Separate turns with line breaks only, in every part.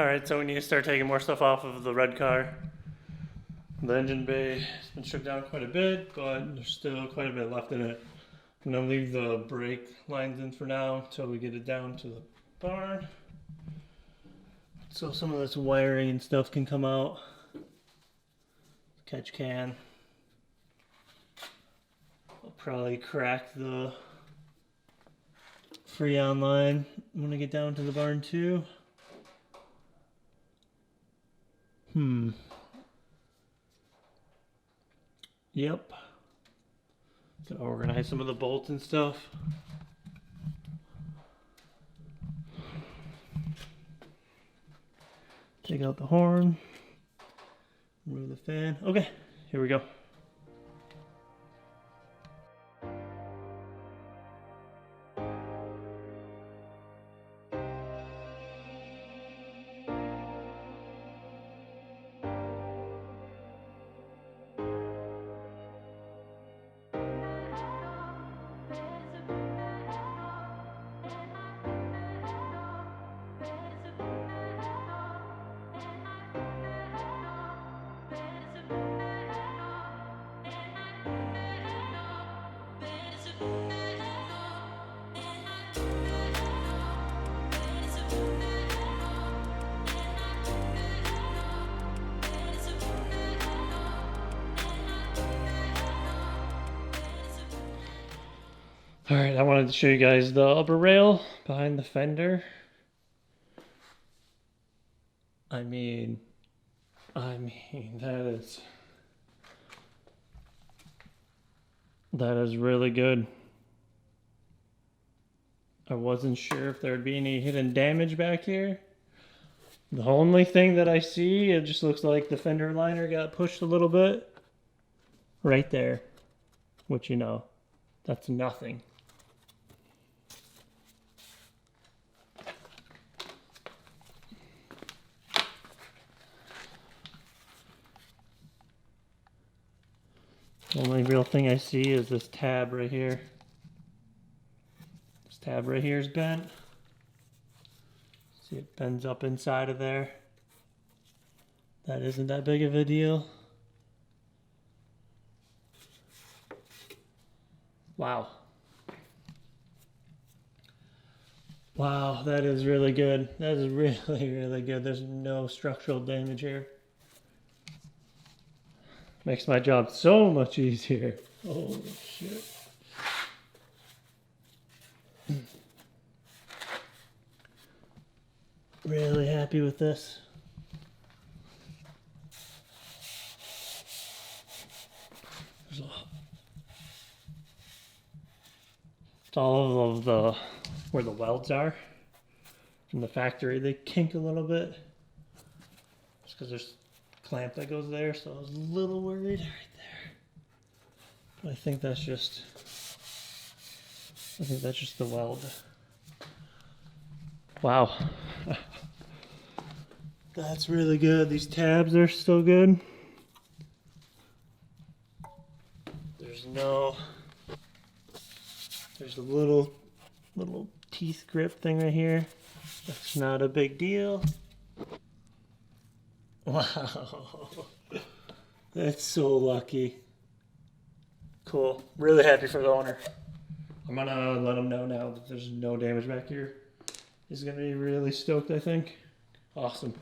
Alright, so we need to start taking more stuff off of the red car. The engine bay has been stripped down quite a bit, but there's still quite a bit left in it. I'm going to leave the brake lines in for now until we get it down to the barn. So some of this wiring and stuff can come out. Catch can. I'll probably crack the Freon line when I get down to the barn too. Yep. Gonna organize some of the bolts and stuff. Take out the horn. Remove the fan. Okay, here we go. Alright, I wanted to show you guys the upper rail behind the fender. I mean, that is really good. I wasn't sure if there'd be any hidden damage back here. The only thing that I see, it just looks like the fender liner got pushed a little bit. Right there. Which, you know, that's nothing. The only real thing I see is this tab right here. This tab right here is bent. See, it bends up inside of there. That isn't that big of a deal. Wow. Wow, that is really good. That is really, really good. There's no structural damage here. Makes my job so much easier. Holy shit. Really happy with this. It's all of the where the welds are from the factory. They kink a little bit just because there's clamp that goes there, so I was a little worried right there. But I think that's just the weld. Wow. That's really good. These tabs are still good. There's a little teeth grip thing right here. That's not a big deal. Wow. That's so lucky. Cool. Really happy for the owner. I'm gonna let him know now that there's no damage back here. He's gonna be really stoked, I think. Awesome.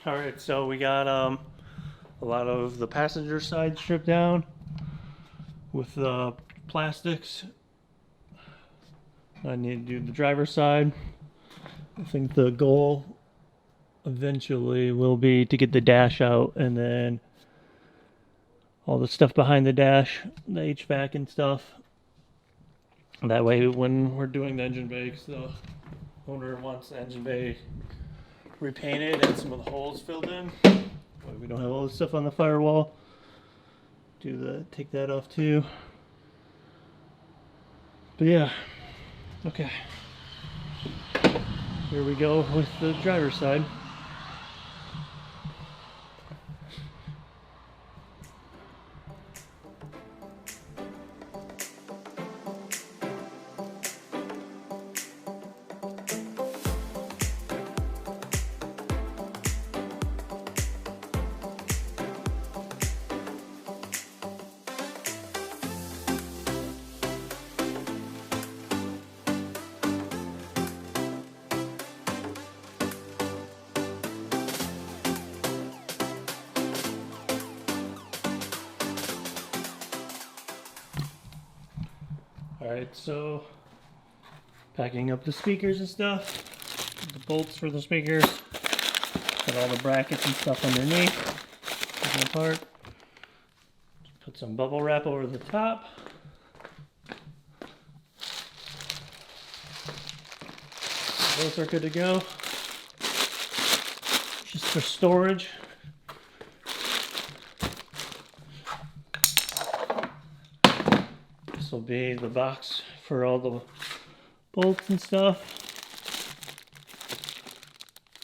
Alright, so we got a lot of the passenger side stripped down with the plastics. I need to do the driver's side. I think the goal eventually will be to get the dash out, and then all the stuff behind the dash, the HVAC and stuff. That way when we're doing the engine bay, the owner wants the engine bay repainted and some of the holes filled in. But we don't have all the stuff on the firewall. Take that off too. But yeah, okay. Here we go with the driver's side. Alright, so packing up the speakers and stuff, the bolts for the speakers, put all the brackets and stuff underneath, taking apart, put some bubble wrap over the top. Those are good to go. Just for storage. This will be the box for all the bolts and stuff.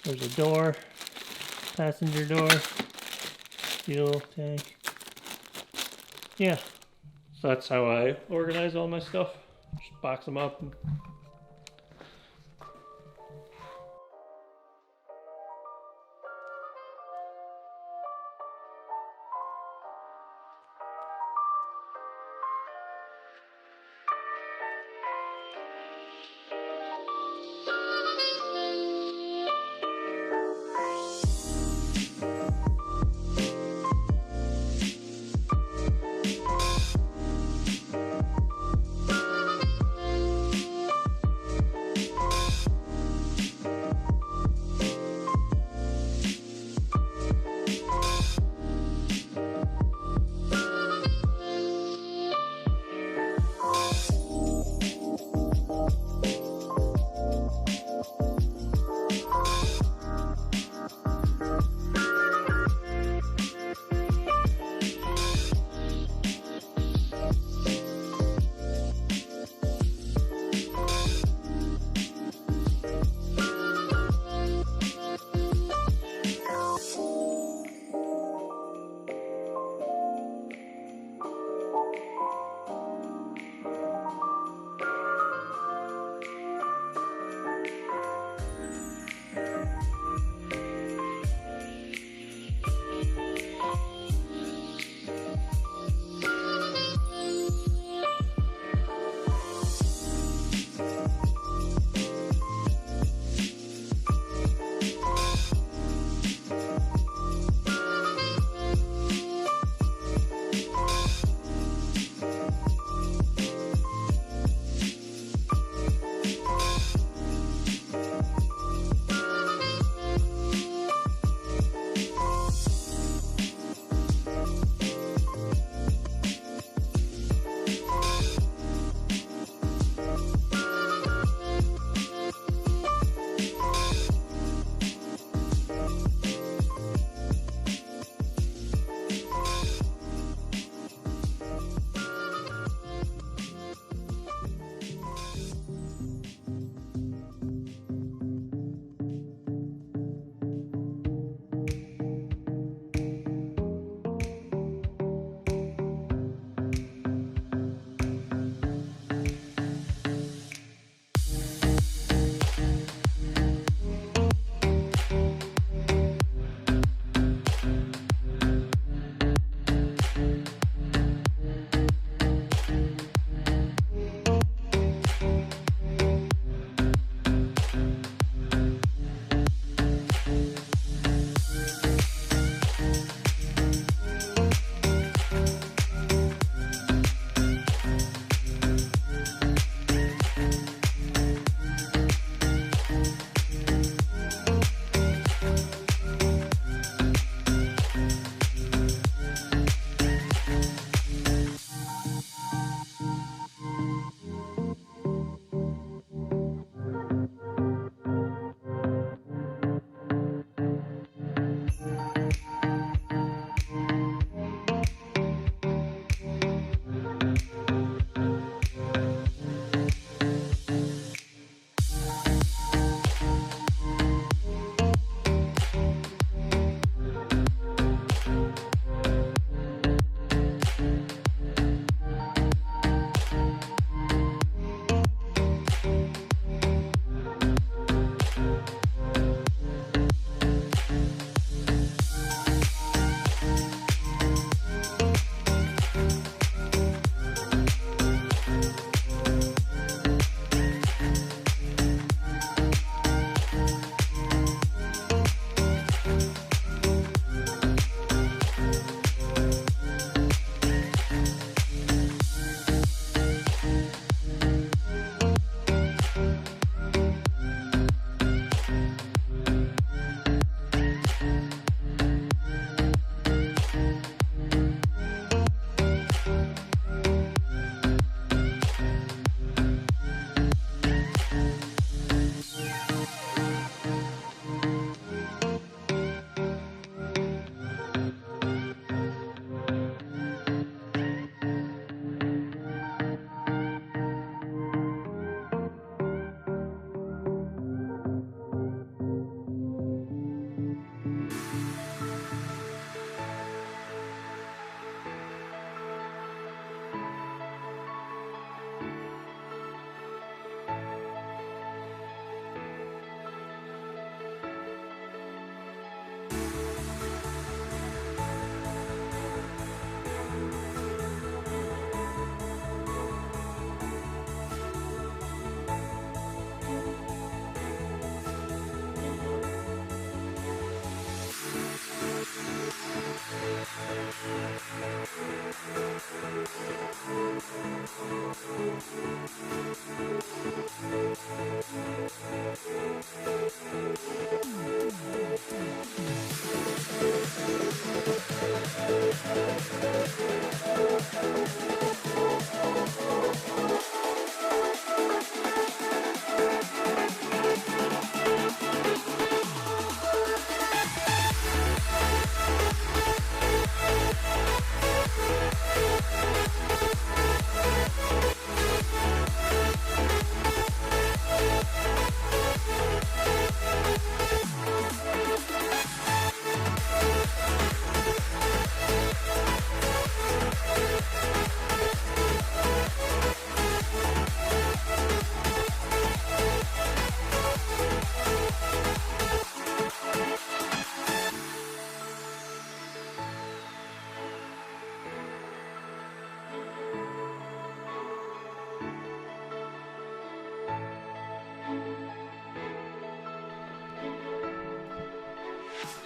There's a door, passenger door, fuel tank. Yeah, so that's how I organize all my stuff. Just box them up.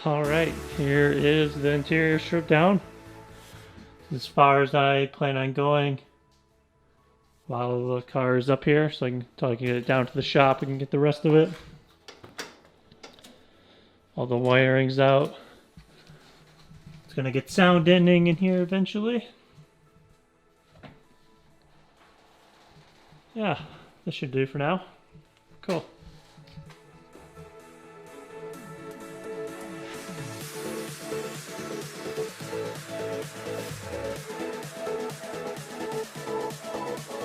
Alright, here is the interior stripped down. As far as I plan on going while the car is up here, so until I can get it down to the shop, I can get the rest of it. All the wiring's out. It's gonna get sound deadening in here eventually. Yeah, this should do for now. Cool.